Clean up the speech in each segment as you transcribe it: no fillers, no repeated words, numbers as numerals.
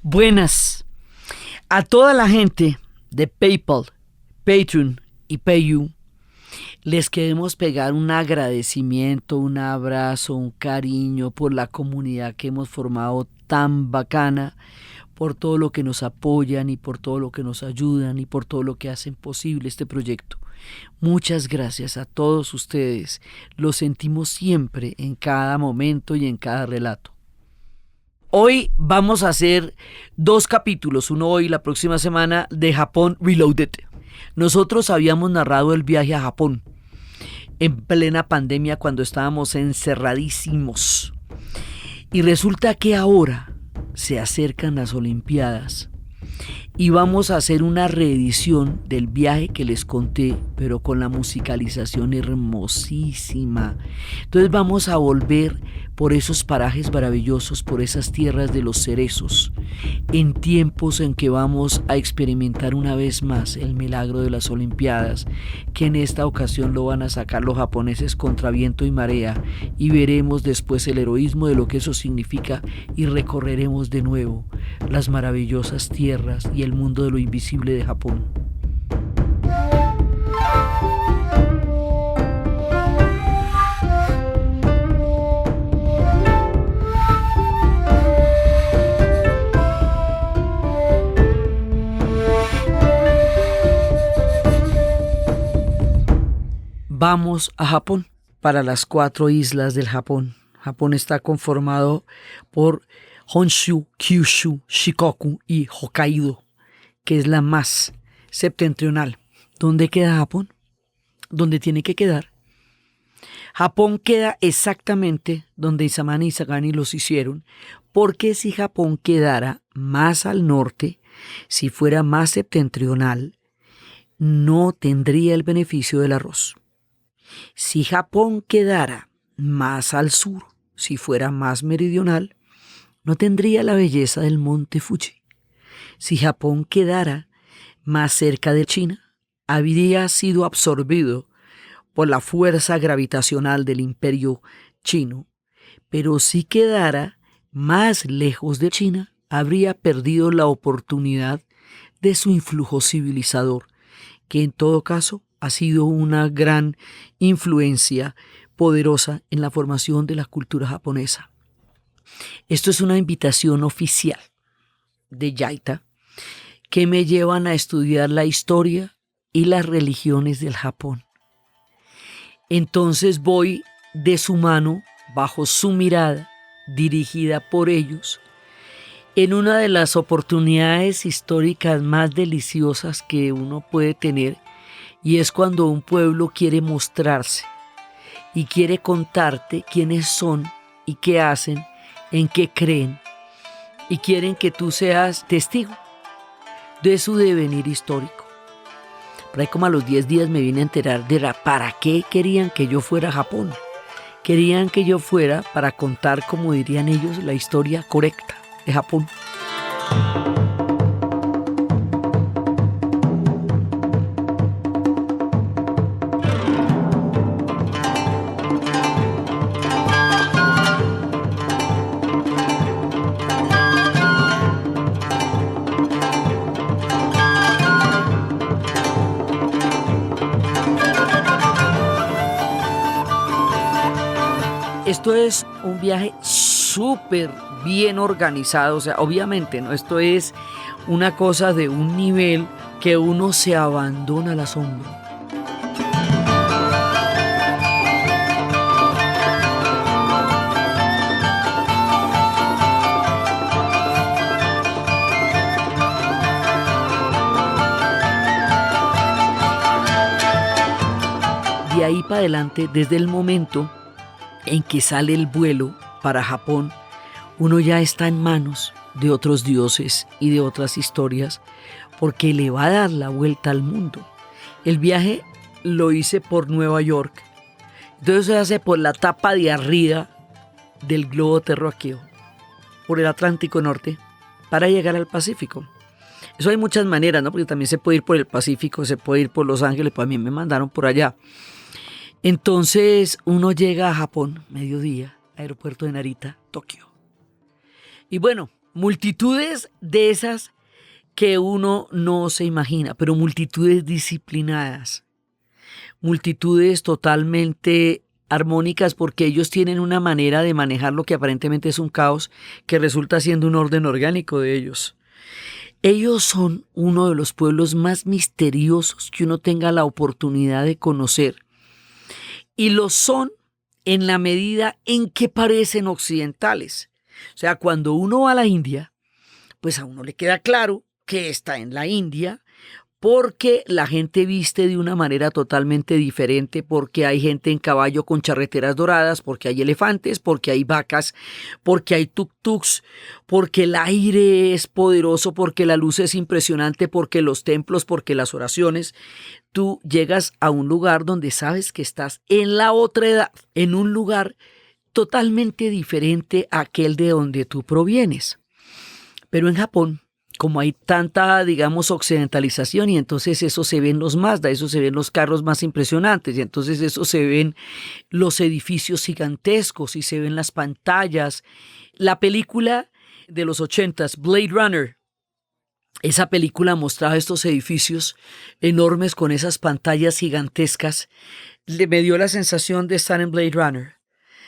Buenas a toda la gente de PayPal, Patreon y PayU. Les queremos pegar un agradecimiento, un abrazo, un cariño por la comunidad que hemos formado tan bacana, por todo lo que nos apoyan y por todo lo que nos ayudan y por todo lo que hacen posible este proyecto. Muchas gracias a todos ustedes. Lo sentimos siempre, en cada momento y en cada relato. Hoy vamos a hacer 2 capítulos, uno hoy y la próxima semana, de Japón Reloaded. Nosotros habíamos narrado el viaje a Japón en plena pandemia cuando estábamos encerradísimos. Y resulta que ahora se acercan las Olimpiadas y vamos a hacer una reedición del viaje que les conté, pero con la musicalización hermosísima. Entonces vamos a volver por esos parajes maravillosos, por esas tierras de los cerezos, en tiempos en que vamos a experimentar una vez más el milagro de las Olimpiadas, que en esta ocasión lo van a sacar los japoneses contra viento y marea, y veremos después el heroísmo de lo que eso significa y recorreremos de nuevo las maravillosas tierras y el mundo de lo invisible de Japón. Vamos a Japón, para las 4 islas del Japón. Japón está conformado por Honshu, Kyushu, Shikoku y Hokkaido, que es la más septentrional. ¿Dónde queda Japón? ¿Dónde tiene que quedar? Japón queda exactamente donde Isamani y Isagani los hicieron, porque si Japón quedara más al norte, si fuera más septentrional, no tendría el beneficio del arroz. Si Japón quedara más al sur, si fuera más meridional, no tendría la belleza del monte Fuji. Si Japón quedara más cerca de China, habría sido absorbido por la fuerza gravitacional del imperio chino, pero si quedara más lejos de China, habría perdido la oportunidad de su influjo civilizador, que en todo caso ha sido una gran influencia poderosa en la formación de la cultura japonesa. Esto es una invitación oficial de Yaita que me llevan a estudiar la historia y las religiones del Japón. Entonces voy de su mano, bajo su mirada, dirigida por ellos, en una de las oportunidades históricas más deliciosas que uno puede tener, y es cuando un pueblo quiere mostrarse y quiere contarte quiénes son y qué hacen, en qué creen, y quieren que tú seas testigo de su devenir histórico. Por ahí como a los 10 días me vine a enterar de para qué querían que yo fuera a Japón. Querían que yo fuera para contar, como dirían ellos, la historia correcta de Japón. Esto es un viaje súper bien organizado, o sea, obviamente, ¿no? Esto es una cosa de un nivel que uno se abandona al asombro. De ahí para adelante, desde el momento en que sale el vuelo para Japón, uno ya está en manos de otros dioses y de otras historias, porque le va a dar la vuelta al mundo. El viaje lo hice por Nueva York, entonces se hace por la tapa de arriba del globo terráqueo, por el Atlántico Norte, para llegar al Pacífico. Eso hay muchas maneras, ¿no? Porque también se puede ir por el Pacífico, se puede ir por Los Ángeles, pues a mí me mandaron por allá. Entonces uno llega a Japón, mediodía, aeropuerto de Narita, Tokio. Y bueno, multitudes de esas que uno no se imagina, pero multitudes disciplinadas, multitudes totalmente armónicas, porque ellos tienen una manera de manejar lo que aparentemente es un caos que resulta siendo un orden orgánico de ellos. Ellos son uno de los pueblos más misteriosos que uno tenga la oportunidad de conocer, y lo son en la medida en que parecen occidentales. O sea, cuando uno va a la India, pues a uno le queda claro que está en la India, porque la gente viste de una manera totalmente diferente, porque hay gente en caballo con charreteras doradas, porque hay elefantes, porque hay vacas, porque hay tuk-tuks, porque el aire es poderoso, porque la luz es impresionante, porque los templos, porque las oraciones. Tú llegas a un lugar donde sabes que estás en la otra edad, en un lugar totalmente diferente a aquel de donde tú provienes. Pero en Japón, como hay tanta, digamos, occidentalización, y entonces eso se ve en los Mazda, eso se ve en los carros más impresionantes, y entonces eso se ve en los edificios gigantescos, y se ven las pantallas. La película de los 80s, Blade Runner, esa película mostraba estos edificios enormes con esas pantallas gigantescas. Me dio la sensación de estar en Blade Runner.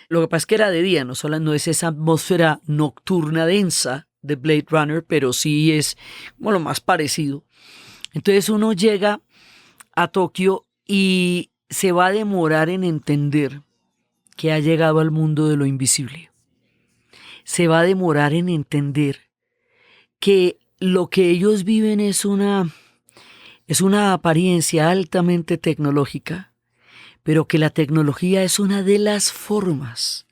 Lo que pasa es que era de día, no es esa atmósfera nocturna densa de Blade Runner, pero sí es como lo más parecido. Entonces uno llega a Tokio y se va a demorar en entender que ha llegado al mundo de lo invisible. Se va a demorar en entender que lo que ellos viven es una apariencia altamente tecnológica, pero que la tecnología es una de las formas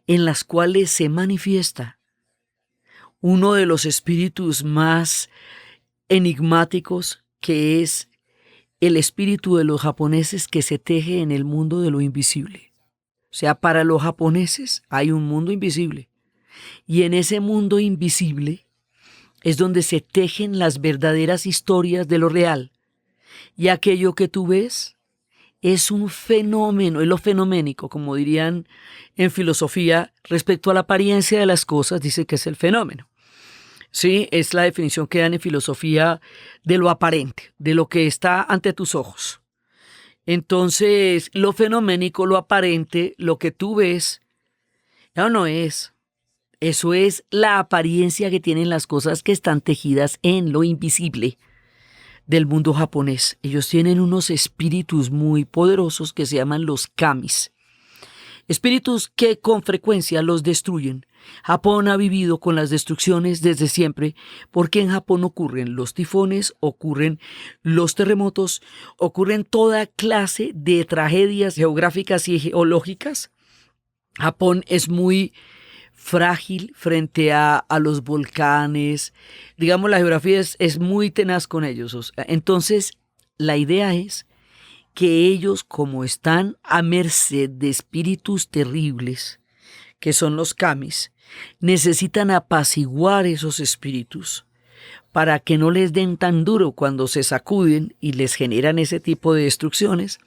en las cuales se manifiesta uno de los espíritus más enigmáticos, que es el espíritu de los japoneses que se teje en el mundo de lo invisible. O sea, para los japoneses hay un mundo invisible, y en ese mundo invisible es donde se tejen las verdaderas historias de lo real, y aquello que tú ves es un fenómeno, es lo fenoménico, como dirían en filosofía, respecto a la apariencia de las cosas, dice que es el fenómeno. Sí, es la definición que dan en filosofía de lo aparente, de lo que está ante tus ojos. Entonces, lo fenoménico, lo aparente, lo que tú ves, no es. Eso es la apariencia que tienen las cosas que están tejidas en lo invisible del mundo japonés. Ellos tienen unos espíritus muy poderosos que se llaman los kamis. Espíritus que con frecuencia los destruyen. Japón ha vivido con las destrucciones desde siempre, porque en Japón ocurren los tifones, ocurren los terremotos, ocurren toda clase de tragedias geográficas y geológicas. Japón es muy frágil frente a los volcanes. Digamos, la geografía es muy tenaz con ellos. Entonces, la idea es que ellos, como están a merced de espíritus terribles, que son los kamis, necesitan apaciguar esos espíritus para que no les den tan duro cuando se sacuden y les generan ese tipo de destrucciones.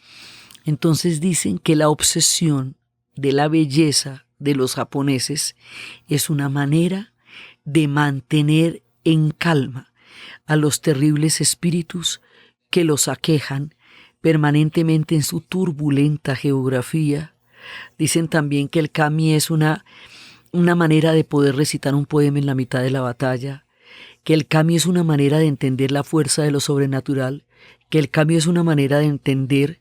Entonces dicen que la obsesión de la belleza de los japoneses es una manera de mantener en calma a los terribles espíritus que los aquejan permanentemente en su turbulenta geografía. Dicen también que el kami es una manera de poder recitar un poema en la mitad de la batalla, que el kami es una manera de entender la fuerza de lo sobrenatural, que el kami es una manera de entender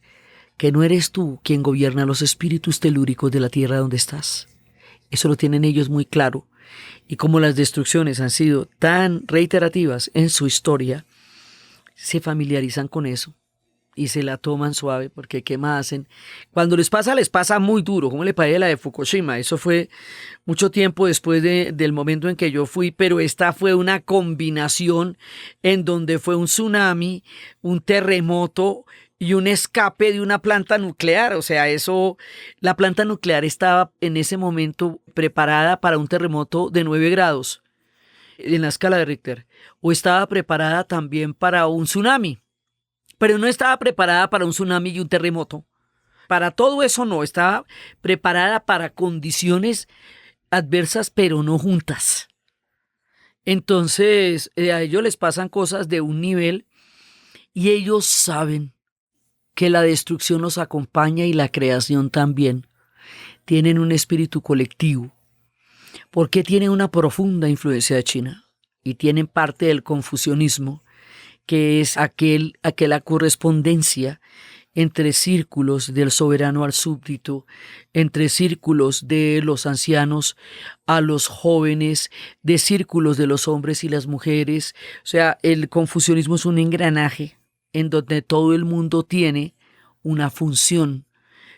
que no eres tú quien gobierna los espíritus telúricos de la tierra donde estás. Eso lo tienen ellos muy claro. Y como las destrucciones han sido tan reiterativas en su historia, se familiarizan con eso y se la toman suave, porque ¿qué más hacen? Cuando les pasa muy duro, como le pasó a la de Fukushima. Eso fue mucho tiempo después del momento en que yo fui, pero esta fue una combinación en donde fue un tsunami, un terremoto y un escape de una planta nuclear. O sea, la planta nuclear estaba en ese momento preparada para un terremoto de 9 grados en la escala de Richter, o estaba preparada también para un tsunami, pero no estaba preparada para un tsunami y un terremoto. Para todo eso no, estaba preparada para condiciones adversas, pero no juntas. Entonces, a ellos les pasan cosas de un nivel y ellos saben que la destrucción los acompaña y la creación también. Tienen un espíritu colectivo, porque tienen una profunda influencia de China y tienen parte del confucianismo, que es aquella correspondencia entre círculos del soberano al súbdito, entre círculos de los ancianos a los jóvenes, de círculos de los hombres y las mujeres. O sea, el confucianismo es un engranaje en donde todo el mundo tiene una función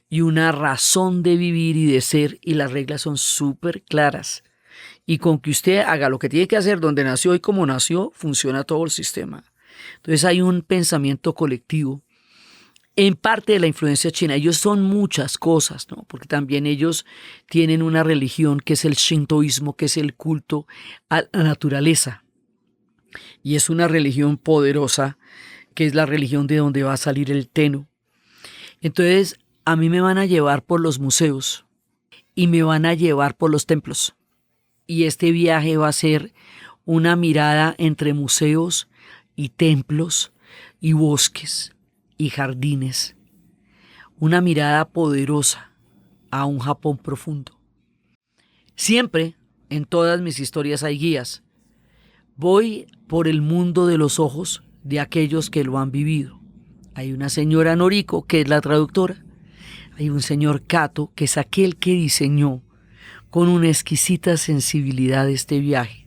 y una razón de vivir y de ser, y las reglas son súper claras. Y con que usted haga lo que tiene que hacer donde nació y como nació, funciona todo el sistema. Entonces hay un pensamiento colectivo en parte de la influencia china. Ellos son muchas cosas, ¿no? Porque también ellos tienen una religión que es el shintoísmo, que es el culto a la naturaleza. Y es una religión poderosa, que es la religión de donde va a salir el Tenno. Entonces, a mí me van a llevar por los museos y me van a llevar por los templos. Y este viaje va a ser una mirada entre museos y templos y bosques y jardines. Una mirada poderosa a un Japón profundo. Siempre, en todas mis historias hay guías. Voy por el mundo de los ojos de aquellos que lo han vivido. Hay una señora Noriko, que es la traductora. Hay un señor Kato, que es aquel que diseñó con una exquisita sensibilidad este viaje,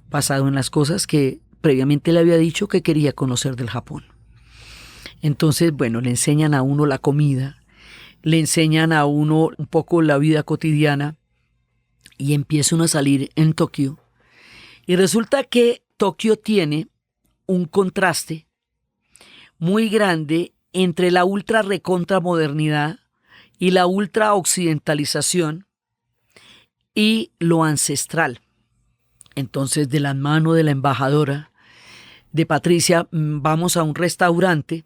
basado en las cosas que previamente le había dicho que quería conocer del Japón. Entonces, bueno, le enseñan a uno la comida, le enseñan a uno un poco la vida cotidiana y empieza uno a salir en Tokio. Y resulta que Tokio tiene un contraste muy grande entre la ultra recontra modernidad y la ultra occidentalización y lo ancestral. Entonces, de la mano de la embajadora de Patricia, vamos a un restaurante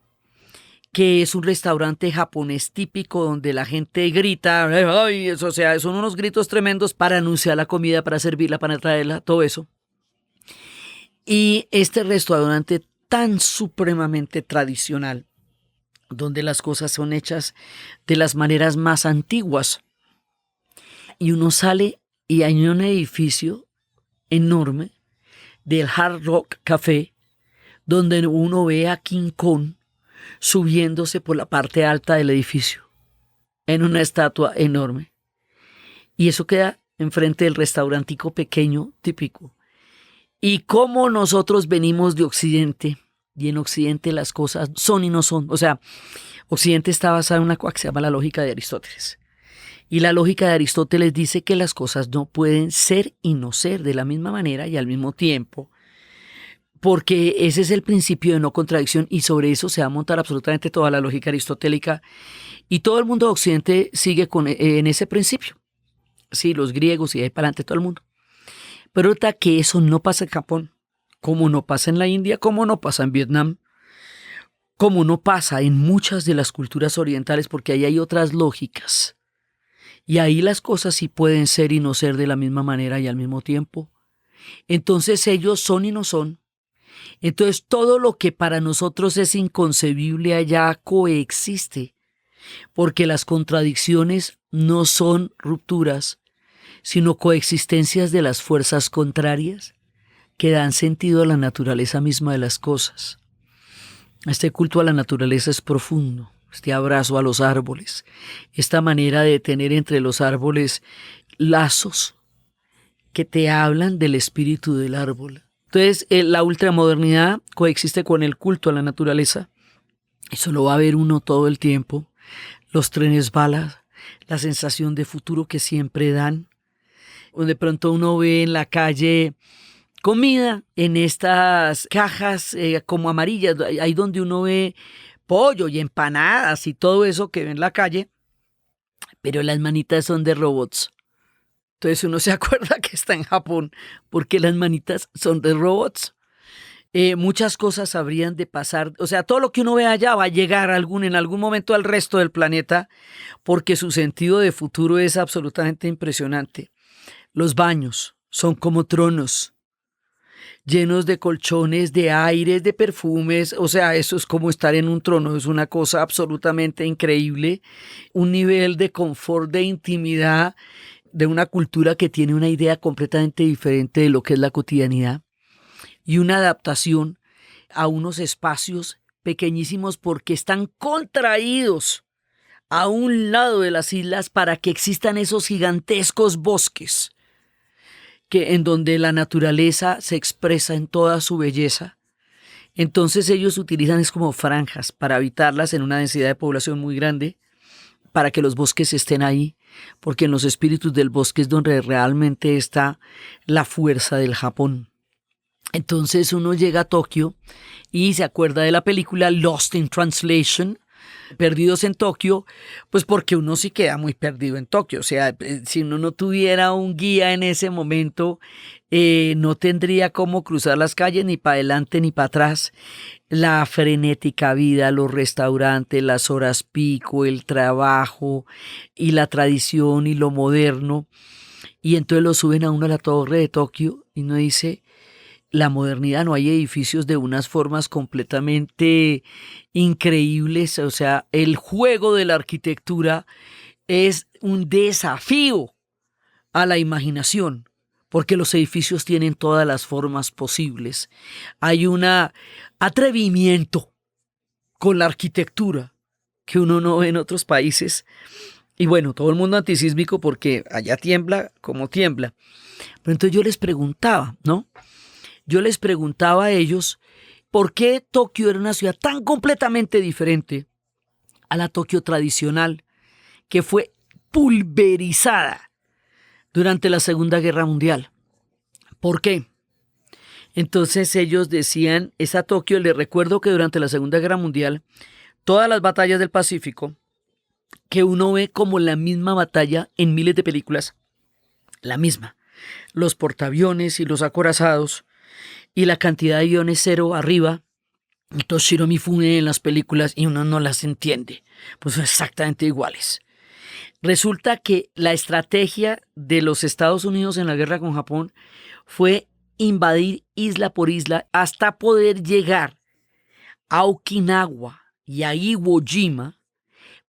que es un restaurante japonés típico donde la gente grita, ay, eso, o sea, son unos gritos tremendos para anunciar la comida, para servirla, para traerla, todo eso. Y este restaurante tan supremamente tradicional, donde las cosas son hechas de las maneras más antiguas. Y uno sale y hay un edificio enorme del Hard Rock Café, donde uno ve a King Kong subiéndose por la parte alta del edificio, en una estatua enorme. Y eso queda enfrente del restaurantico pequeño típico. Y como nosotros venimos de Occidente, y en Occidente las cosas son y no son. O sea, Occidente está basado en una cosa que se llama la lógica de Aristóteles. Y la lógica de Aristóteles dice que las cosas no pueden ser y no ser de la misma manera y al mismo tiempo, porque ese es el principio de no contradicción y sobre eso se va a montar absolutamente toda la lógica aristotélica y todo el mundo de Occidente sigue en ese principio. Sí, los griegos y de ahí para adelante todo el mundo. Pero nota que eso no pasa en Japón, como no pasa en la India, como no pasa en Vietnam, como no pasa en muchas de las culturas orientales, porque ahí hay otras lógicas. Y ahí las cosas sí pueden ser y no ser de la misma manera y al mismo tiempo. Entonces ellos son y no son. Entonces todo lo que para nosotros es inconcebible allá coexiste, porque las contradicciones no son rupturas, sino coexistencias de las fuerzas contrarias que dan sentido a la naturaleza misma de las cosas. Este culto a la naturaleza es profundo, este abrazo a los árboles, esta manera de tener entre los árboles lazos que te hablan del espíritu del árbol. Entonces, la ultramodernidad coexiste con el culto a la naturaleza. Eso lo va a ver uno todo el tiempo. Los trenes bala, la sensación de futuro que siempre dan. De pronto uno ve en la calle comida en estas cajas como amarillas, ahí donde uno ve pollo y empanadas y todo eso que ve en la calle, pero las manitas son de robots. Entonces uno se acuerda que está en Japón porque las manitas son de robots. Muchas cosas habrían de pasar, o sea, todo lo que uno ve allá va a llegar en algún momento al resto del planeta porque su sentido de futuro es absolutamente impresionante. Los baños son como tronos. llenos de colchones, de aires, de perfumes. O sea, eso es como estar en un trono, es una cosa absolutamente increíble. Un nivel de confort, de intimidad, de una cultura que tiene una idea completamente diferente de lo que es la cotidianidad. Y una adaptación a unos espacios pequeñísimos porque están contraídos a un lado de las islas para que existan esos gigantescos bosques en donde la naturaleza se expresa en toda su belleza. Entonces ellos utilizan es como franjas para habitarlas en una densidad de población muy grande, para que los bosques estén ahí, porque en los espíritus del bosque es donde realmente está la fuerza del Japón. Entonces uno llega a Tokio y se acuerda de la película Lost in Translation, Perdidos en Tokio, pues porque uno sí queda muy perdido en Tokio. O sea, si uno no tuviera un guía en ese momento, no tendría cómo cruzar las calles ni para adelante ni para atrás. La frenética vida, los restaurantes, las horas pico, el trabajo y la tradición y lo moderno. Y entonces lo suben a uno a la torre de Tokio y uno dice, la modernidad, no hay edificios de unas formas completamente increíbles. O sea, el juego de la arquitectura es un desafío a la imaginación, porque los edificios tienen todas las formas posibles. Hay un atrevimiento con la arquitectura que uno no ve en otros países. Y bueno, todo el mundo antisísmico porque allá tiembla como tiembla. Pero entonces yo les preguntaba, ¿no? Yo les preguntaba a ellos por qué Tokio era una ciudad tan completamente diferente a la Tokio tradicional que fue pulverizada durante la Segunda Guerra Mundial. ¿Por qué? Entonces ellos decían, esa Tokio, les recuerdo que durante la Segunda Guerra Mundial, todas las batallas del Pacífico, que uno ve como la misma batalla en miles de películas, la misma, los portaaviones y los acorazados, y la cantidad de aviones cero arriba, y Toshiro Mifune en las películas, y uno no las entiende, pues son exactamente iguales. Resulta que la estrategia de los Estados Unidos en la guerra con Japón fue invadir isla por isla hasta poder llegar a Okinawa y a Iwo Jima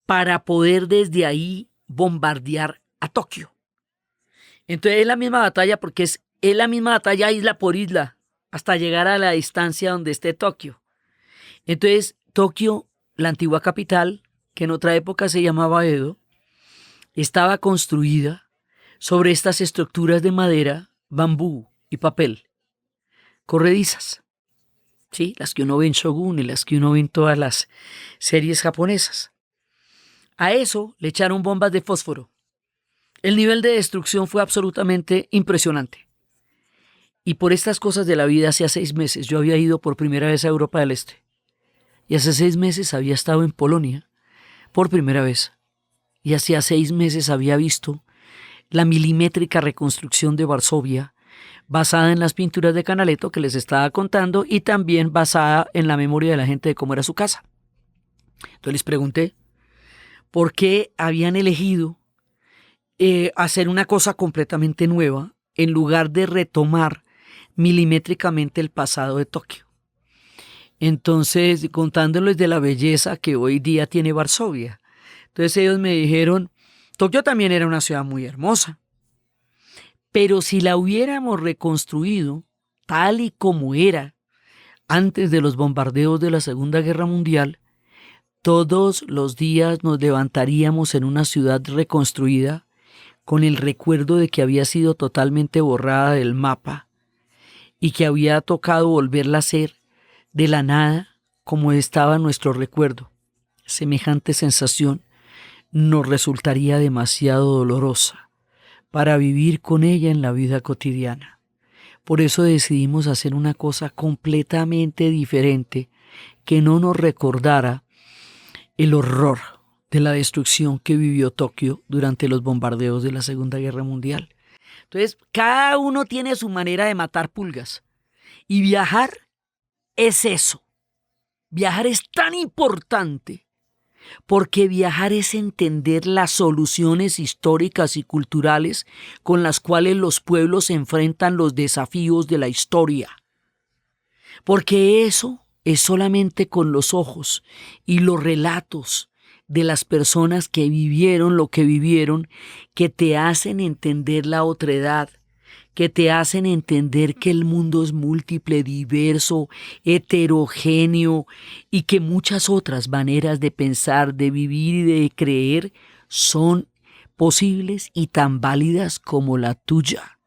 para poder desde ahí bombardear a Tokio. Entonces es la misma batalla porque es la misma batalla isla por isla hasta llegar a la distancia donde esté Tokio. Entonces Tokio, la antigua capital, que en otra época se llamaba Edo, estaba construida sobre estas estructuras de madera, bambú y papel, corredizas, ¿sí? Las que uno ve en Shogun y las que uno ve en todas las series japonesas. A eso le echaron bombas de fósforo. El nivel de destrucción fue absolutamente impresionante. Y por estas cosas de la vida, hacía 6 meses yo había ido por primera vez a Europa del Este. Y hace 6 meses había estado en Polonia por primera vez. Y hacía 6 meses había visto la milimétrica reconstrucción de Varsovia, basada en las pinturas de Canaletto que les estaba contando y también basada en la memoria de la gente de cómo era su casa. Entonces les pregunté por qué habían elegido hacer una cosa completamente nueva en lugar de retomar milimétricamente el pasado de Tokio. Entonces, contándoles de la belleza que hoy día tiene Varsovia. Entonces ellos me dijeron, Tokio también era una ciudad muy hermosa, pero si la hubiéramos reconstruido tal y como era antes de los bombardeos de la Segunda Guerra Mundial, todos los días nos levantaríamos en una ciudad reconstruida con el recuerdo de que había sido totalmente borrada del mapa y que había tocado volverla a ser de la nada como estaba nuestro recuerdo. Semejante sensación nos resultaría demasiado dolorosa para vivir con ella en la vida cotidiana. Por eso decidimos hacer una cosa completamente diferente que no nos recordara el horror de la destrucción que vivió Tokio durante los bombardeos de la Segunda Guerra Mundial. Entonces, cada uno tiene su manera de matar pulgas. Y viajar es eso. Viajar es tan importante porque viajar es entender las soluciones históricas y culturales con las cuales los pueblos enfrentan los desafíos de la historia. porque eso es solamente con los ojos y los relatos de las personas que vivieron lo que vivieron, que te hacen entender la otredad, que te hacen entender que el mundo es múltiple, diverso, heterogéneo y que muchas otras maneras de pensar, de vivir y de creer son posibles y tan válidas como la tuya.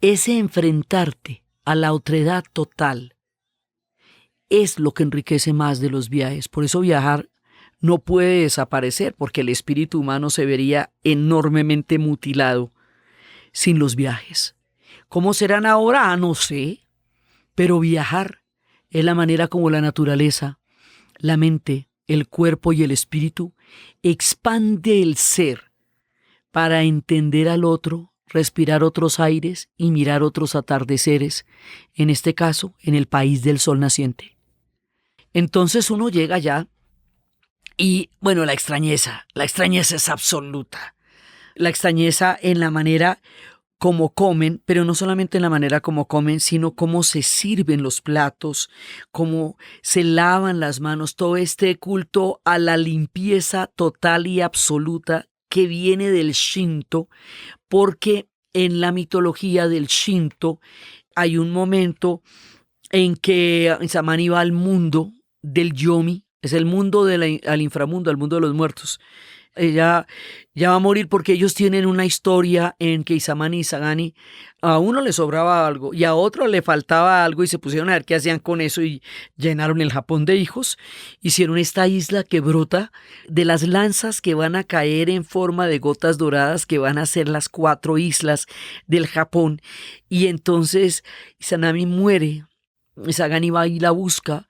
Ese enfrentarte a la otredad total es lo que enriquece más de los viajes. Por eso viajar no puede desaparecer, porque el espíritu humano se vería enormemente mutilado sin los viajes. ¿Cómo serán ahora? No sé, pero viajar es la manera como la naturaleza, la mente, el cuerpo y el espíritu expande el ser para entender al otro, respirar otros aires y mirar otros atardeceres, en este caso, en el país del sol naciente. Entonces uno llega allá y, bueno, la extrañeza es absoluta. La extrañeza en la manera como comen, pero no solamente en la manera como comen, sino cómo se sirven los platos, cómo se lavan las manos, todo este culto a la limpieza total y absoluta que viene del Shinto, porque en la mitología del Shinto hay un momento en que Isamani va al mundo del Yomi, es el mundo al inframundo, al mundo de los muertos. Ella ya va a morir porque ellos tienen una historia en que Isamani y Sagani, a uno le sobraba algo y a otro le faltaba algo y se pusieron a ver qué hacían con eso y llenaron el Japón de hijos. Hicieron esta isla que brota de las lanzas que van a caer en forma de gotas doradas, que van a ser las 4 islas del Japón. Y entonces Izanami muere, Sagani va y la busca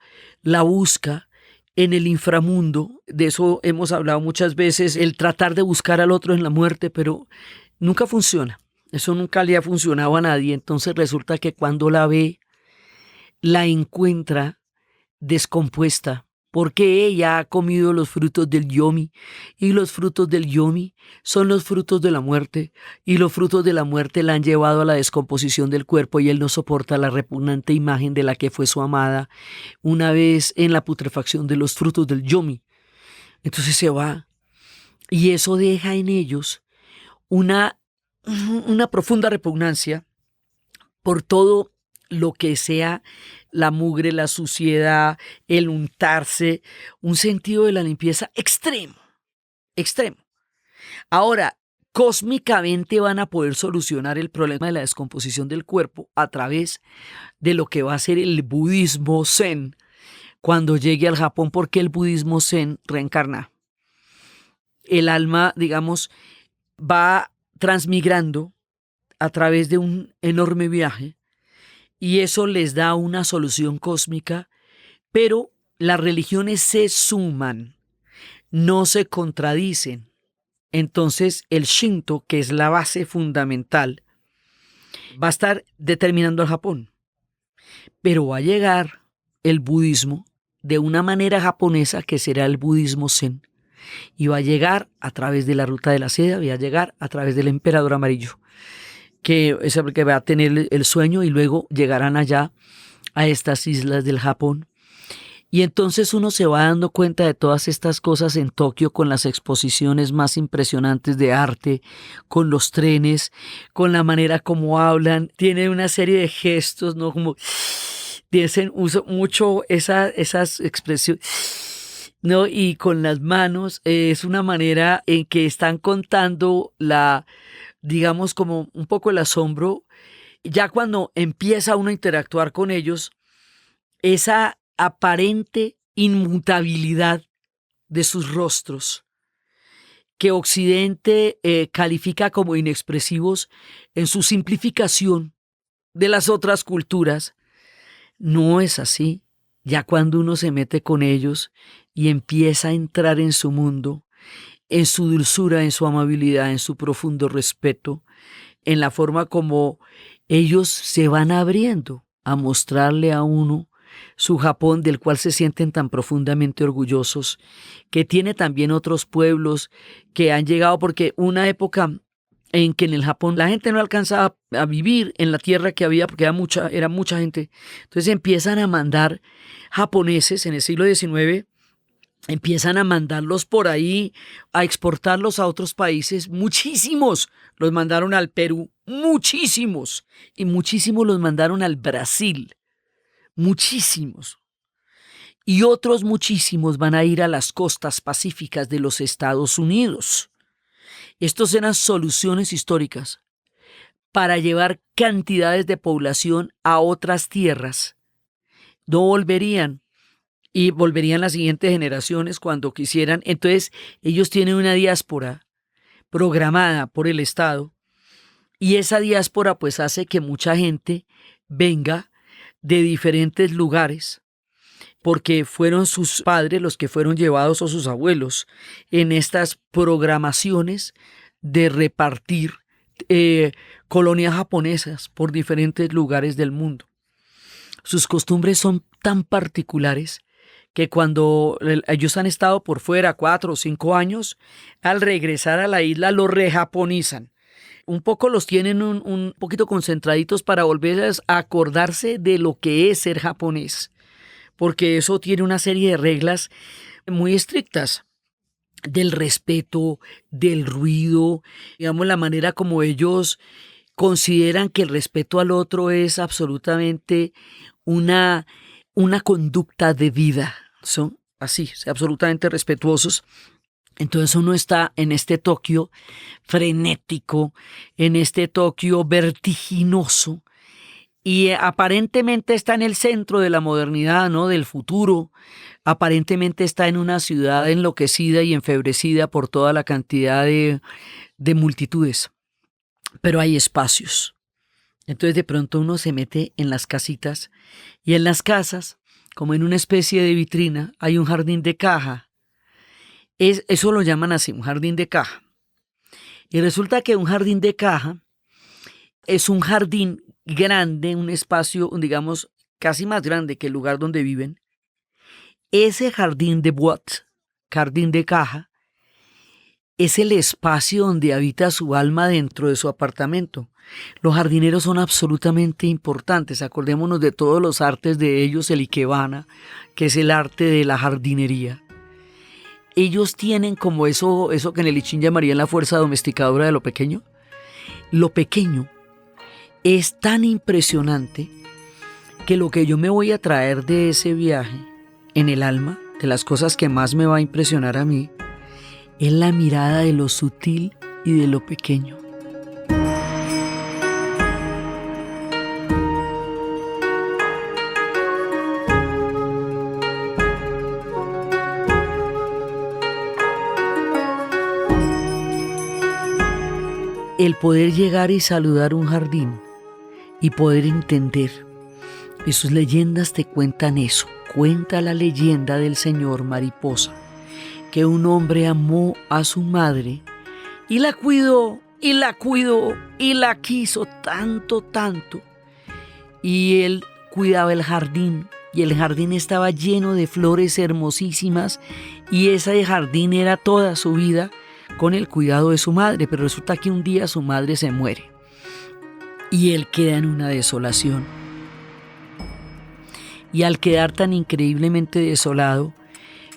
en el inframundo. De eso hemos hablado muchas veces, el tratar de buscar al otro en la muerte, pero nunca funciona. Eso nunca le ha funcionado a nadie. Entonces resulta que cuando la ve, la encuentra descompuesta, porque ella ha comido los frutos del yomi, y los frutos del yomi son los frutos de la muerte, y los frutos de la muerte la han llevado a la descomposición del cuerpo, y él no soporta la repugnante imagen de la que fue su amada una vez en la putrefacción de los frutos del yomi. Entonces se va, y eso deja en ellos una profunda repugnancia por todo lo que sea la mugre, la suciedad, el untarse, un sentido de la limpieza extremo. Ahora, cósmicamente van a poder solucionar el problema de la descomposición del cuerpo a través de lo que va a ser el budismo zen cuando llegue al Japón, porque el budismo zen reencarna. El alma, digamos, va transmigrando a través de un enorme viaje, y eso les da una solución cósmica, pero las religiones se suman, no se contradicen. Entonces el Shinto, que es la base fundamental, va a estar determinando al Japón, pero va a llegar el budismo de una manera japonesa que será el budismo zen, y va a llegar a través de la ruta de la seda, va a llegar a través del emperador amarillo, que es el que va a tener el sueño, y luego llegarán allá a estas islas del Japón. Y entonces uno se va dando cuenta de todas estas cosas en Tokio, con las exposiciones más impresionantes de arte, con los trenes, con la manera como hablan. Tienen una serie de gestos, ¿no? Como dicen, uso mucho esas expresiones, ¿no? Y con las manos, es una manera en que están contando digamos, como un poco el asombro. Ya cuando empieza uno a interactuar con ellos, esa aparente inmutabilidad de sus rostros, que Occidente califica como inexpresivos en su simplificación de las otras culturas, no es así. Ya cuando uno se mete con ellos y empieza a entrar en su mundo, en su dulzura, en su amabilidad, en su profundo respeto, en la forma como ellos se van abriendo a mostrarle a uno su Japón, del cual se sienten tan profundamente orgullosos, que tiene también otros pueblos que han llegado, porque una época en que en el Japón la gente no alcanzaba a vivir en la tierra que había porque era mucha gente. Entonces empiezan a mandar japoneses en el siglo XIX, empiezan a mandarlos por ahí, a exportarlos a otros países. Muchísimos los mandaron al Perú, muchísimos. Y muchísimos los mandaron al Brasil, muchísimos. Y otros muchísimos van a ir a las costas pacíficas de los Estados Unidos. Estos eran soluciones históricas para llevar cantidades de población a otras tierras. No volverían, y volverían las siguientes generaciones cuando quisieran. Entonces ellos tienen una diáspora programada por el Estado, y esa diáspora pues hace que mucha gente venga de diferentes lugares, porque fueron sus padres los que fueron llevados, o sus abuelos, en estas programaciones de repartir colonias japonesas por diferentes lugares del mundo. Sus costumbres son tan particulares que cuando ellos han estado por fuera 4 o 5 años, al regresar a la isla los rejaponizan. Un poco los tienen un poquito concentraditos para volverles a acordarse de lo que es ser japonés, porque eso tiene una serie de reglas muy estrictas, del respeto, del ruido, digamos, la manera como ellos consideran que el respeto al otro es absolutamente una conducta de vida. Son así, absolutamente respetuosos. Entonces uno está en este Tokio frenético, en este Tokio vertiginoso, y aparentemente está en el centro de la modernidad, ¿no? Del futuro. Aparentemente está en una ciudad enloquecida y enfebrecida por toda la cantidad de multitudes. Pero hay espacios. Entonces de pronto uno se mete en las casitas, y en las casas, como en una especie de vitrina, hay un jardín de caja. Eso lo llaman así, un jardín de caja. Y resulta que un jardín de caja es un jardín grande, un espacio, digamos, casi más grande que el lugar donde viven. Ese jardín de boîte, jardín de caja, es el espacio donde habita su alma dentro de su apartamento. Los jardineros son absolutamente importantes. Acordémonos de todos los artes de ellos, el ikebana, que es el arte de la jardinería. Ellos tienen como eso que en el I Ching llamarían la fuerza domesticadora de lo pequeño. Lo pequeño es tan impresionante que lo que yo me voy a traer de ese viaje en el alma, de las cosas que más me va a impresionar a mí, es la mirada de lo sutil y de lo pequeño. El poder llegar y saludar un jardín y poder entender. Y sus leyendas te cuentan eso. Cuenta la leyenda del señor Mariposa, que un hombre amó a su madre y la cuidó, y la cuidó, y la quiso tanto, tanto. Y él cuidaba el jardín, y el jardín estaba lleno de flores hermosísimas, y ese jardín era toda su vida con el cuidado de su madre. Pero resulta que un día su madre se muere y él queda en una desolación. Y al quedar tan increíblemente desolado,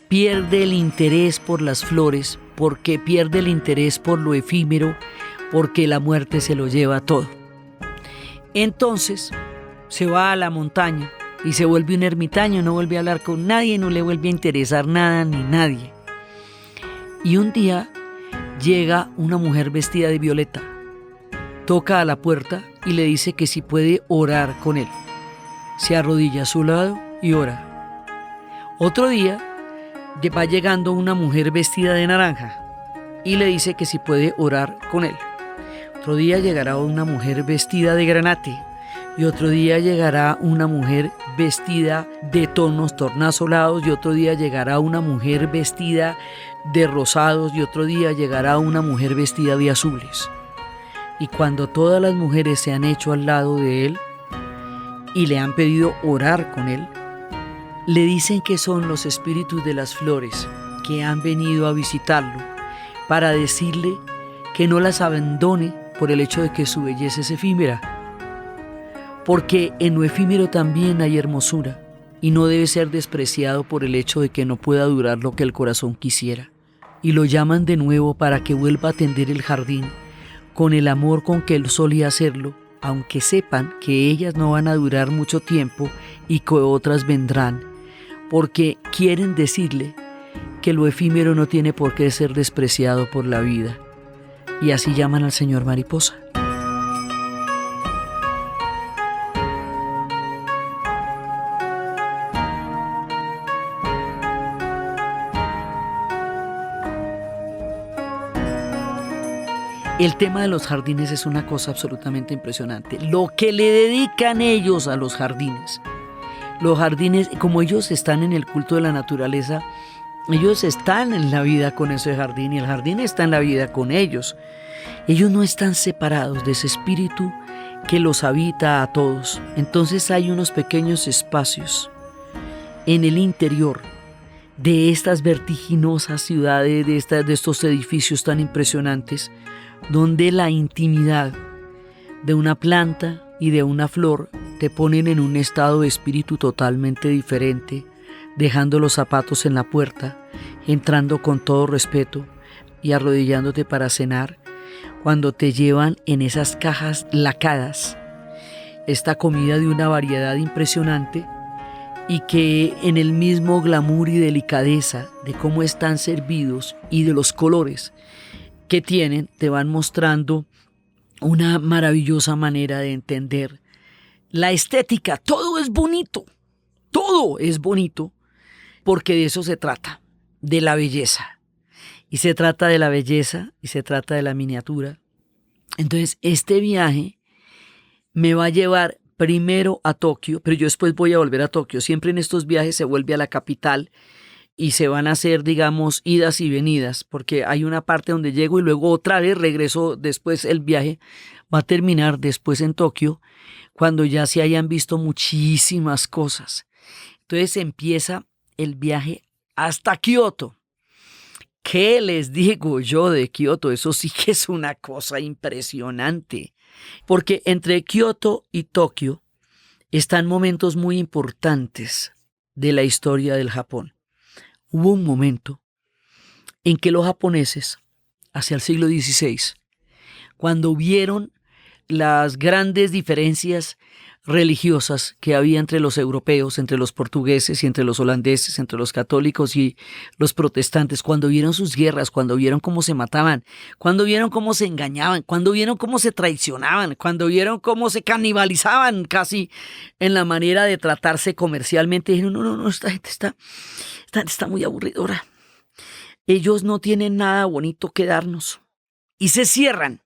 pierde el interés por las flores, porque pierde el interés por lo efímero, porque la muerte se lo lleva todo. Entonces se va a la montaña y se vuelve un ermitaño, no vuelve a hablar con nadie, no le vuelve a interesar nada ni nadie. Y un día llega una mujer vestida de violeta, toca a la puerta y le dice que si puede orar con él. Se arrodilla a su lado y ora. Otro día va llegando una mujer vestida de naranja y le dice que si puede orar con él. Otro día llegará una mujer vestida de granate, y otro día llegará una mujer vestida de tonos tornasolados, y otro día llegará una mujer vestida de rosados, y otro día llegará una mujer vestida de azules. Y cuando todas las mujeres se han hecho al lado de él y le han pedido orar con él, le dicen que son los espíritus de las flores que han venido a visitarlo para decirle que no las abandone, por el hecho de que su belleza es efímera. Porque en lo efímero también hay hermosura y no debe ser despreciado por el hecho de que no pueda durar lo que el corazón quisiera. Y lo llaman de nuevo para que vuelva a tender el jardín con el amor con que él solía hacerlo, aunque sepan que ellas no van a durar mucho tiempo y que otras vendrán, porque quieren decirle que lo efímero no tiene por qué ser despreciado por la vida. Y así llaman al señor mariposa. El tema de los jardines es una cosa absolutamente impresionante. Lo que le dedican ellos a los jardines. Los jardines, como ellos están en el culto de la naturaleza, ellos están en la vida con ese jardín y el jardín está en la vida con ellos. Ellos no están separados de ese espíritu que los habita a todos. Entonces hay unos pequeños espacios en el interior de estas vertiginosas ciudades, de estos edificios tan impresionantes, donde la intimidad de una planta y de una flor te ponen en un estado de espíritu totalmente diferente, dejando los zapatos en la puerta, entrando con todo respeto y arrodillándote para cenar, cuando te llevan en esas cajas lacadas esta comida de una variedad impresionante y que en el mismo glamour y delicadeza de cómo están servidos y de los colores que tienen, te van mostrando una maravillosa manera de entender la estética. Todo es bonito, porque de eso se trata, de la belleza. Y se trata de la belleza y se trata de la miniatura. Entonces, este viaje me va a llevar primero a Tokio, pero yo después voy a volver a Tokio. Siempre en estos viajes se vuelve a la capital y se van a hacer, digamos, idas y venidas, porque hay una parte donde llego y luego otra vez regreso. Después el viaje va a terminar después en Tokio, cuando ya se hayan visto muchísimas cosas. Entonces empieza el viaje hasta Kioto. ¿Qué les digo yo de Kioto? Eso sí que es una cosa impresionante, porque entre Kioto y Tokio están momentos muy importantes de la historia del Japón. Hubo un momento en que los japoneses, hacia el siglo XVI, cuando vieron las grandes diferencias religiosas que había entre los europeos, entre los portugueses y entre los holandeses, entre los católicos y los protestantes, cuando vieron sus guerras, cuando vieron cómo se mataban, cuando vieron cómo se engañaban, cuando vieron cómo se traicionaban, cuando vieron cómo se canibalizaban casi en la manera de tratarse comercialmente, dijeron, no, esta gente está muy aburridora. Ellos no tienen nada bonito que darnos. Y se cierran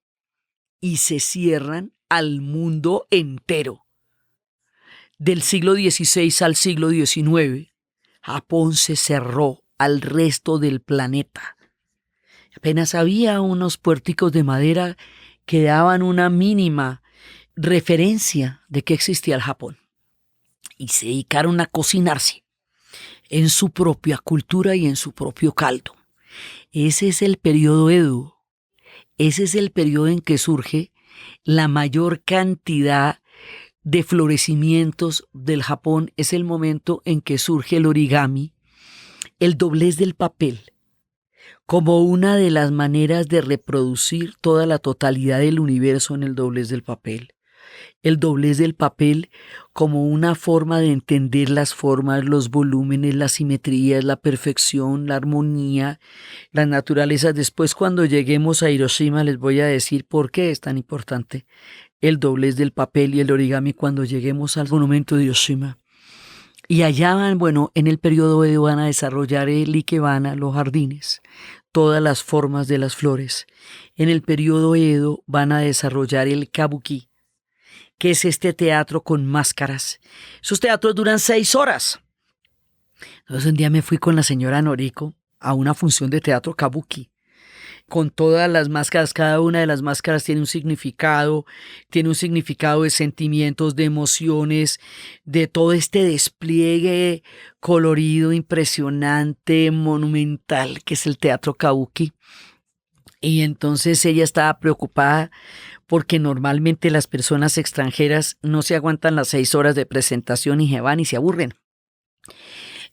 al mundo entero. Del siglo XVI al siglo XIX, Japón se cerró al resto del planeta. Apenas había unos puerticos de madera que daban una mínima referencia de que existía el Japón. Y se dedicaron a cocinarse en su propia cultura y en su propio caldo. Ese es el periodo Edo. Ese es el periodo en que surge la mayor cantidad de florecimientos del Japón. Es el momento en que surge el origami, el doblez del papel, como una de las maneras de reproducir toda la totalidad del universo en el doblez del papel. El doblez del papel como una forma de entender las formas, los volúmenes, las simetrías, la perfección, la armonía, las naturalezas. Después, cuando lleguemos a Hiroshima, les voy a decir por qué es tan importante el doblez del papel y el origami cuando lleguemos al monumento de Hiroshima. Y allá van, en el periodo Edo van a desarrollar el ikebana, los jardines, todas las formas de las flores. En el periodo Edo van a desarrollar el kabuki, que es este teatro con máscaras. Esos teatros duran 6 horas. Entonces un día me fui con la señora Noriko a una función de teatro kabuki, con todas las máscaras. Cada una de las máscaras tiene un significado de sentimientos, de emociones, de todo este despliegue colorido, impresionante, monumental, que es el teatro kabuki. Y entonces ella estaba preocupada porque normalmente las personas extranjeras no se aguantan las 6 horas de presentación y se van y se aburren.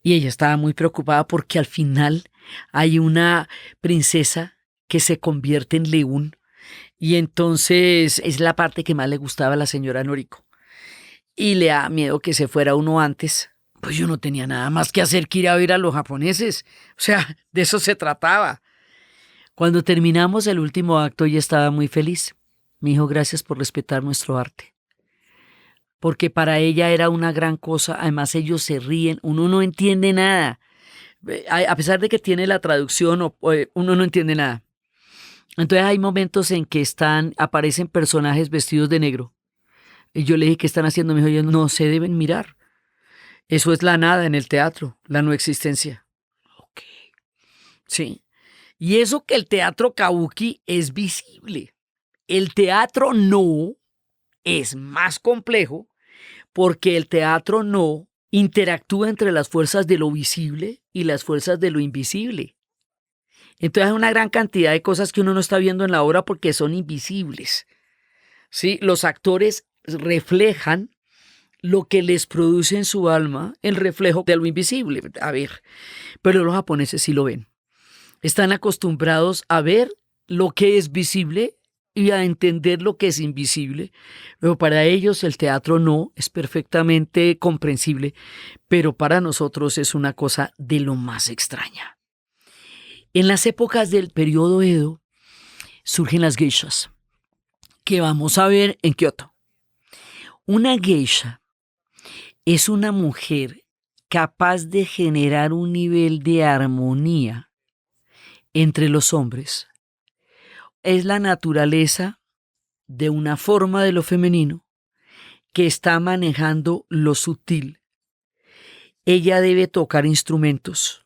Y ella estaba muy preocupada porque al final hay una princesa que se convierte en león y entonces es la parte que más le gustaba a la señora Noriko. Y le da miedo que se fuera uno antes. Pues yo no tenía nada más que hacer que ir a ver a los japoneses. O sea, de eso se trataba. Cuando terminamos el último acto, ella estaba muy feliz. Me dijo, gracias por respetar nuestro arte. Porque para ella era una gran cosa. Además, ellos se ríen. Uno no entiende nada. A pesar de que tiene la traducción, uno no entiende nada. Entonces hay momentos en que aparecen personajes vestidos de negro. Y yo le dije, ¿qué están haciendo? Me dijo, ellos no se deben mirar. Eso es la nada en el teatro, la no existencia. Ok. Sí. Y eso que el teatro kabuki es visible. El teatro no es más complejo porque el teatro no interactúa entre las fuerzas de lo visible y las fuerzas de lo invisible. Entonces hay una gran cantidad de cosas que uno no está viendo en la obra porque son invisibles. ¿Sí? Los actores reflejan lo que les produce en su alma el reflejo de lo invisible. A ver, pero los japoneses sí lo ven. Están acostumbrados a ver lo que es visible y a entender lo que es invisible. Pero para ellos el teatro no es perfectamente comprensible, pero para nosotros es una cosa de lo más extraña. En las épocas del periodo Edo surgen las geishas, que vamos a ver en Kioto. Una geisha es una mujer capaz de generar un nivel de armonía entre los hombres. Es la naturaleza de una forma de lo femenino que está manejando lo sutil. Ella debe tocar instrumentos.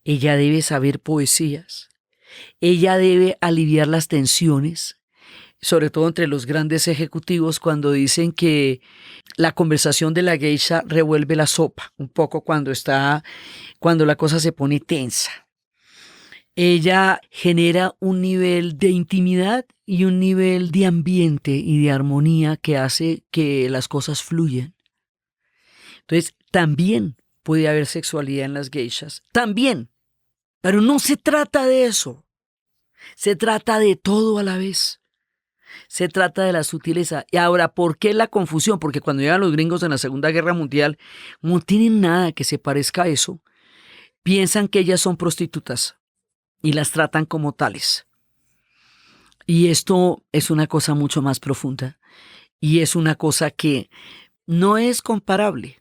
Ella debe saber poesías. Ella debe aliviar las tensiones, sobre todo entre los grandes ejecutivos cuando dicen que la conversación de la geisha revuelve la sopa, un poco cuando la cosa se pone tensa. Ella genera un nivel de intimidad y un nivel de ambiente y de armonía que hace que las cosas fluyan. Entonces, también puede haber sexualidad en las geishas, también, pero no se trata de eso. Se trata de todo a la vez. Se trata de la sutileza. Y ahora, ¿por qué la confusión? Porque cuando llegan los gringos en la Segunda Guerra Mundial, no tienen nada que se parezca a eso. Piensan que ellas son prostitutas y las tratan como tales. Y esto es una cosa mucho más profunda. Y es una cosa que no es comparable.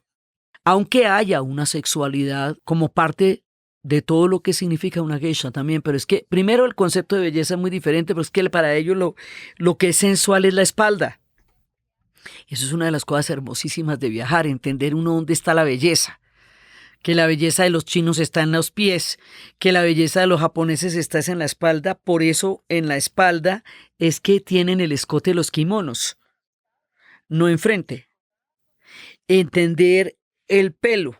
Aunque haya una sexualidad como parte de todo lo que significa una geisha también, pero es que primero el concepto de belleza es muy diferente, pero es que para ellos lo que es sensual es la espalda. Eso es una de las cosas hermosísimas de viajar, entender uno dónde está la belleza, que la belleza de los chinos está en los pies, que la belleza de los japoneses está en la espalda, por eso en la espalda es que tienen el escote de los kimonos, no enfrente. Entender el pelo.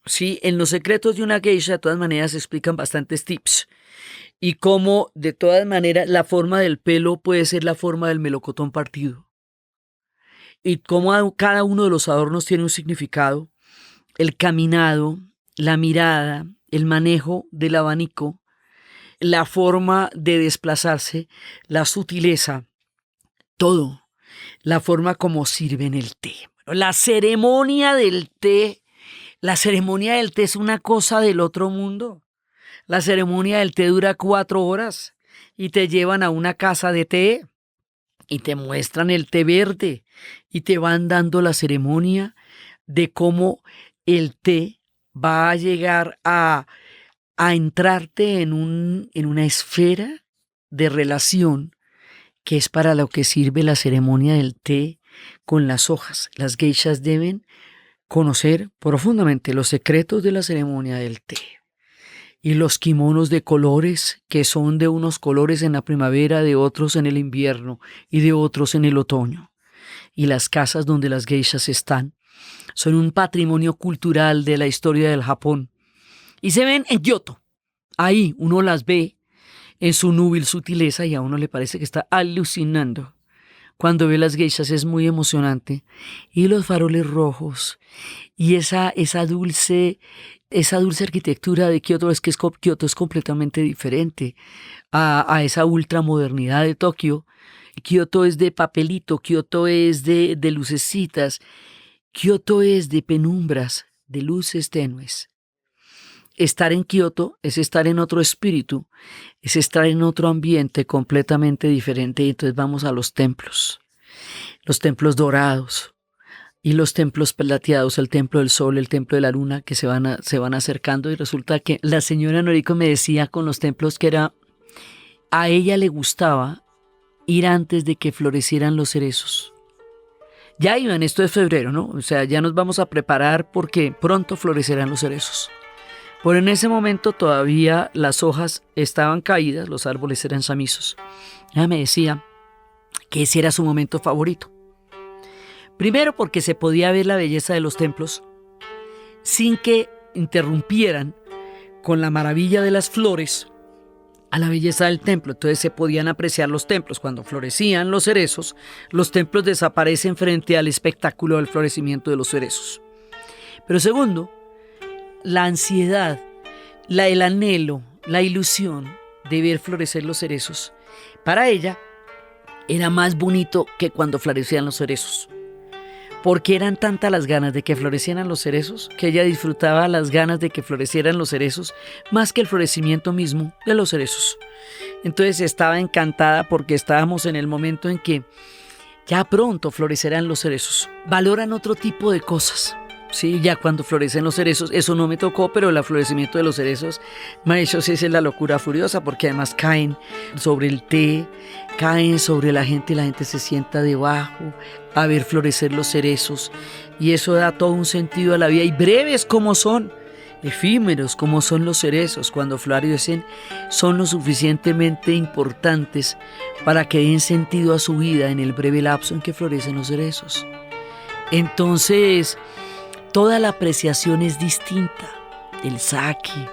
Sí, en los secretos de una geisha de todas maneras se explican bastantes tips y cómo de todas maneras la forma del pelo puede ser la forma del melocotón partido y cómo cada uno de los adornos tiene un significado, el caminado, la mirada, el manejo del abanico, la forma de desplazarse, la sutileza, todo, la forma como sirven el té. La ceremonia del té. La ceremonia del té es una cosa del otro mundo. La ceremonia del té dura 4 horas y te llevan a una casa de té y te muestran el té verde y te van dando la ceremonia de cómo el té va a llegar a entrarte en una esfera de relación que es para lo que sirve la ceremonia del té con las hojas. Las geishas deben conocer profundamente los secretos de la ceremonia del té y los kimonos de colores que son de unos colores en la primavera, de otros en el invierno y de otros en el otoño. Y las casas donde las geishas están son un patrimonio cultural de la historia del Japón y se ven en Kioto. Ahí uno las ve en su núbil sutileza y a uno le parece que está alucinando. Cuando ve las geishas es muy emocionante. Y los faroles rojos y esa dulce arquitectura de Kioto, es que Kioto es completamente diferente a esa ultramodernidad de Tokio. Kioto es de papelito, Kioto es de lucecitas, Kioto es de penumbras, de luces tenues. Estar en Kioto es estar en otro espíritu, es estar en otro ambiente completamente diferente. Y entonces vamos a los templos dorados y los templos plateados, el templo del sol, el templo de la luna, que se van acercando. Y resulta que la señora Noriko me decía con los templos que a ella le gustaba ir antes de que florecieran los cerezos. Ya iban, esto es febrero, ¿no? O sea, ya nos vamos a preparar porque pronto florecerán los cerezos. Pero en ese momento todavía las hojas estaban caídas, los árboles eran samizos. Ella me decía que ese era su momento favorito. Primero porque se podía ver la belleza de los templos sin que interrumpieran con la maravilla de las flores a la belleza del templo. Entonces se podían apreciar los templos. Cuando florecían los cerezos, los templos desaparecen frente al espectáculo del florecimiento de los cerezos. Pero segundo, la ansiedad, el anhelo, la ilusión de ver florecer los cerezos, para ella era más bonito que cuando florecían los cerezos. Porque eran tantas las ganas de que florecieran los cerezos, que ella disfrutaba las ganas de que florecieran los cerezos más que el florecimiento mismo de los cerezos. Entonces estaba encantada porque estábamos en el momento en que ya pronto florecerán los cerezos. Valoran otro tipo de cosas. Sí, ya cuando florecen los cerezos, eso no me tocó, pero el florecimiento de los cerezos, maestros, esa es la locura furiosa, porque además caen sobre el té, caen sobre la gente se sienta debajo a ver florecer los cerezos, y eso da todo un sentido a la vida, y breves como son, efímeros como son los cerezos, cuando florecen, son lo suficientemente importantes para que den sentido a su vida en el breve lapso en que florecen los cerezos. Entonces, toda la apreciación es distinta, el sake,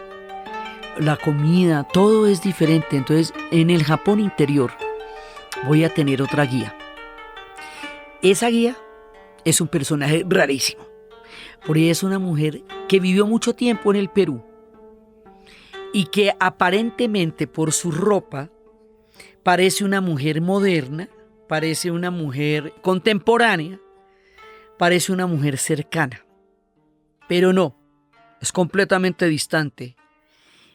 la comida, todo es diferente. Entonces, en el Japón interior voy a tener otra guía. Esa guía es un personaje rarísimo, porque es una mujer que vivió mucho tiempo en el Perú y que aparentemente por su ropa parece una mujer moderna, parece una mujer contemporánea, parece una mujer cercana. Pero no, es completamente distante.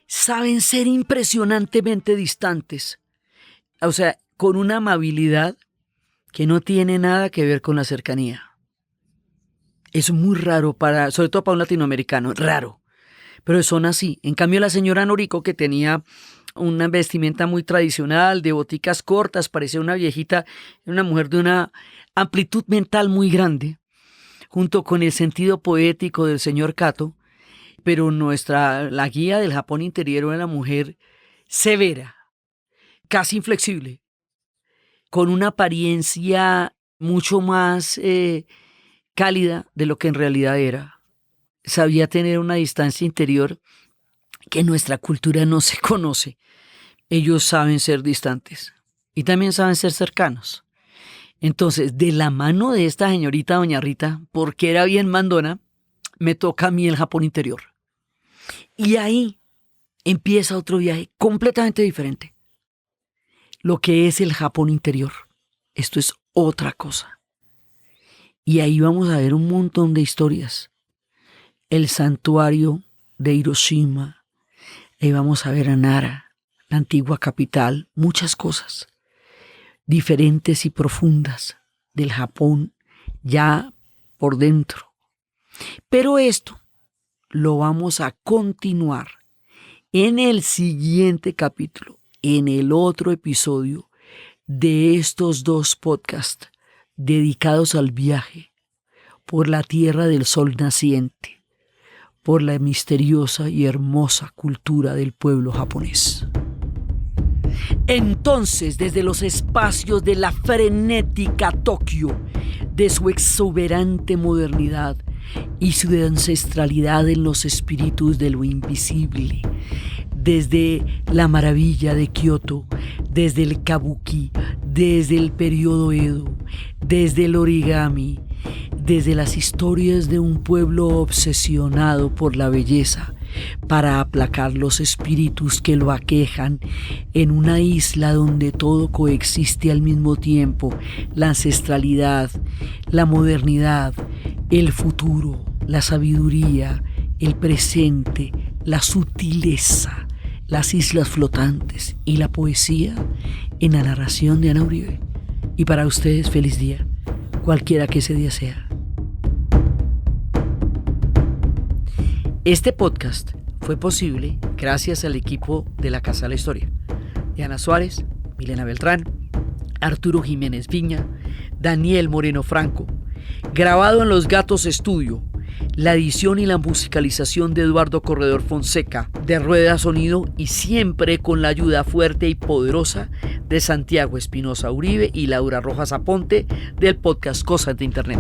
Saben ser impresionantemente distantes. O sea, con una amabilidad que no tiene nada que ver con la cercanía. Es muy raro, sobre todo para un latinoamericano, raro. Pero son así. En cambio, la señora Noriko, que tenía una vestimenta muy tradicional, de boticas cortas, parecía una viejita, una mujer de una amplitud mental muy grande, junto con el sentido poético del señor Kato, pero la guía del Japón interior era una mujer severa, casi inflexible, con una apariencia mucho más cálida de lo que en realidad era. Sabía tener una distancia interior que en nuestra cultura no se conoce. Ellos saben ser distantes y también saben ser cercanos. Entonces, de la mano de esta señorita doña Rita, porque era bien mandona, me toca a mí el Japón interior. Y ahí empieza otro viaje completamente diferente. Lo que es el Japón interior. Esto es otra cosa. Y ahí vamos a ver un montón de historias. El santuario de Hiroshima. Ahí vamos a ver a Nara, la antigua capital, muchas cosas diferentes y profundas del Japón ya por dentro. Pero esto lo vamos a continuar en el siguiente capítulo, en el otro episodio de estos 2 podcasts dedicados al viaje por la tierra del sol naciente, por la misteriosa y hermosa cultura del pueblo japonés. Entonces, desde los espacios de la frenética Tokio, de su exuberante modernidad y su ancestralidad en los espíritus de lo invisible, desde la maravilla de Kioto, desde el kabuki, desde el periodo Edo, desde el origami, desde las historias de un pueblo obsesionado por la belleza para aplacar los espíritus que lo aquejan en una isla donde todo coexiste al mismo tiempo, la ancestralidad, la modernidad, el futuro, la sabiduría, el presente, la sutileza, las islas flotantes y la poesía en la narración de Ana Uribe. Y para ustedes, feliz día, cualquiera que ese día sea. Este podcast fue posible gracias al equipo de la Casa de la Historia. Diana Suárez, Milena Beltrán, Arturo Jiménez Viña, Daniel Moreno Franco. Grabado en Los Gatos Estudio. La edición y la musicalización de Eduardo Corredor Fonseca, de Rueda Sonido, y siempre con la ayuda fuerte y poderosa de Santiago Espinosa Uribe y Laura Rojas Aponte del podcast Cosas de Internet.